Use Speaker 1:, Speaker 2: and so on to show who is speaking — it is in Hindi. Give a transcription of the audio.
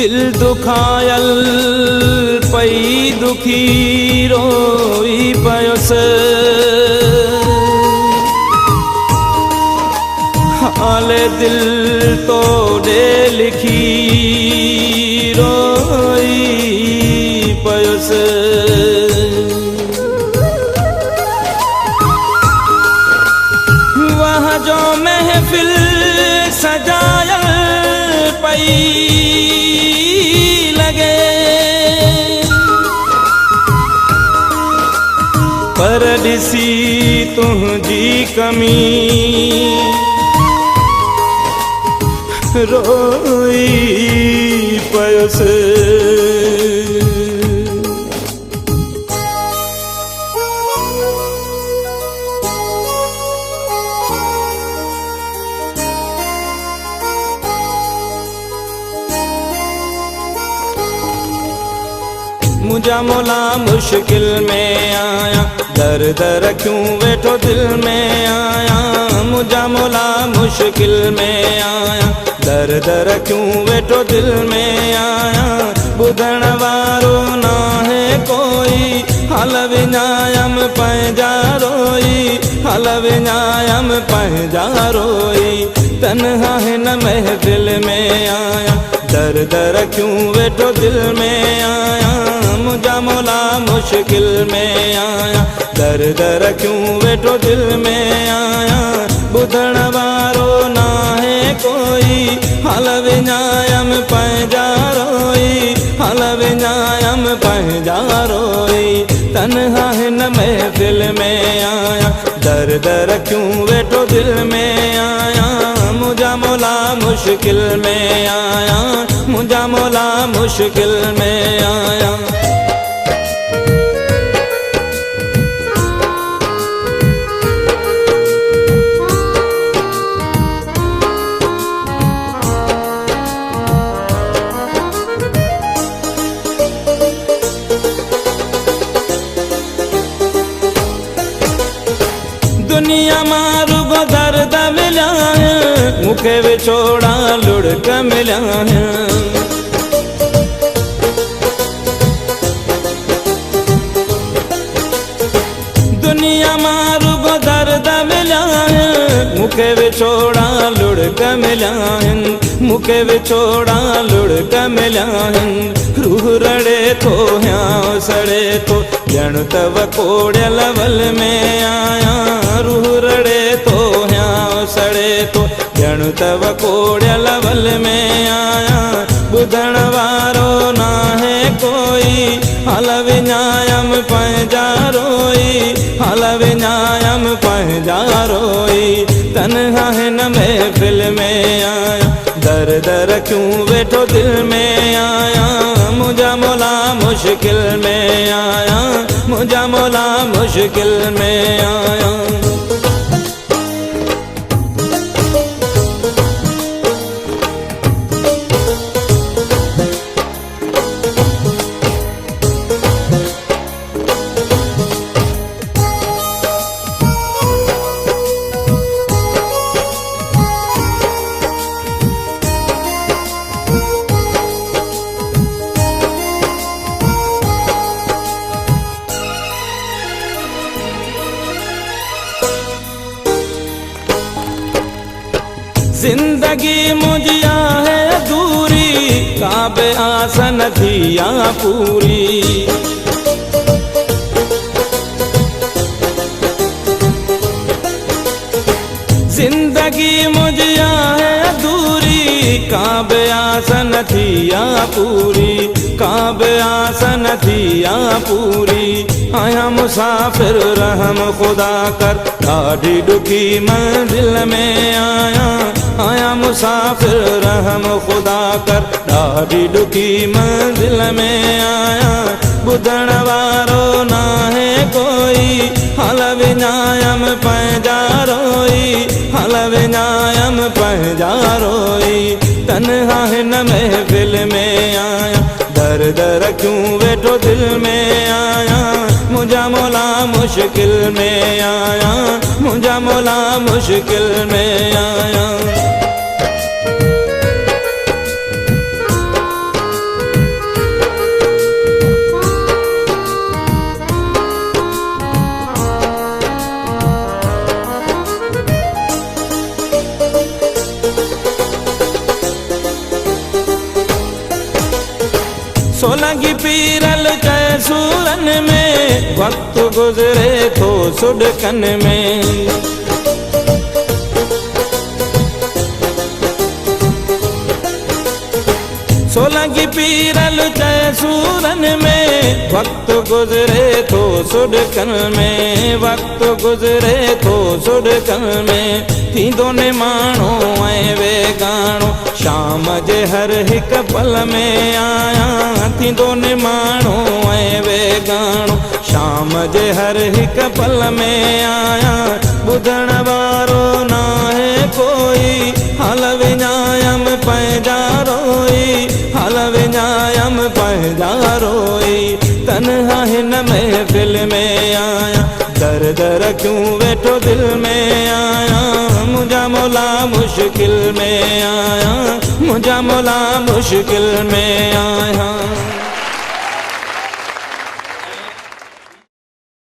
Speaker 1: दिल दुखायल पई दुखी रोई पयोस हाले दिल तो दे लिखी रोई पयोस वहाँ जो महफिल सजायल पई लगे पर ॾिसी तुझी कमी रोई पयोस मुझा मौला मुश्किल में आया दर दर क्यों बैठो दिल में आया मुझा मौला मुश्किल में आया दर दर क्यों बैठो दिल में आया बुधण वारो ना है कोई हल विञायम पंहिंजा रोई हल विञायम पंहिंजा रोई तन्हा हिन महफिल में आया दर दर क्यों बैठो दिल में आया मुझा मौला मुश्किल में आया दर दर क्यों बैठो दिल में आया बुधण वारो ना है कोई हल विञायम पंहिंजा रोई हल विञायम पंहिंजा रोई तन्हा हिन महफिल में आया दर दर क्यों बैठो दिल में आया मुझा मौला मुश्किल में आया मुझा मौला मुश्किल में आया दुनिया मारू को दर्द मिला है मुखे विछोड़ा लुढ़क मिला है दुनिया मारू को दर्द मिला है मुखे विछोड़ा लुढ़क मिला है मुखे विछोड़ा लुढ़क मिला है रूह रड़े तो ह्यां सड़े तो ॼण तव कोड़ियल वल में आया रूह रड़े तो ह्यां सड़े तो ॼण तव कोड़ियल वल में आया बुधण वारो ना है कोई हल विञायम पंहिंजा रोई हल विञायम पंहिंजा रोई तन्हा हिन महफिल में आया दर दर क्यों बैठो दिल में आया मुझा मौला मुश्किल में आया मुझा मौला मुश्किल में आया जिंदगी मुझिया है अधूरी काबे आसन थिया पूरी जिंदगी मुझिया है अधूरी काबे आसन थिया पूरी काबे आसन थिया पूरी आया मुसाफिर रहम खुदा कर ॾाढी ॾुखी मंजिल में आया आया मुसाफिर रहम खुदा कर ॾाढी ॾुखी मंजिल में आया बुधण वारो ना है कोई हल विञायम पंहिंजा रोई हल विञायम पंहिंजा रोई तन्हा हिन महफिल में आया दर दर क्यों बैठो दिल में आया मुझा मौला मुश्किल में आया मुझा मौला मुश्किल में आया सोलंगी पीरल चए सूरन में, वक्त गुज़रे थो सुॾकन में। सोलंगी पीरल चए सूरन में, वक्त गुज़रे थो सुॾकन में, वक्त गुज़रे थो सुॾकन में। थींदो निमाणो ऐं वेगाणो, शाम जे हर हिक पल में आया। थींदो निमाणो ऐं वेगाणो, शाम जे हर हिक पल में आया। ॿुधण वारो नाहे कोई, हल विञायम पंहिंजा रोई, हल विञायम पंहिंजा रोई। तन्हा हिन महफ़िल में आया, दर दर क्यों वेठो दिल में आया। मुंहिंजा मौला मुश्किल में आया, मुंहिंजा मौला मुश्किल में आया।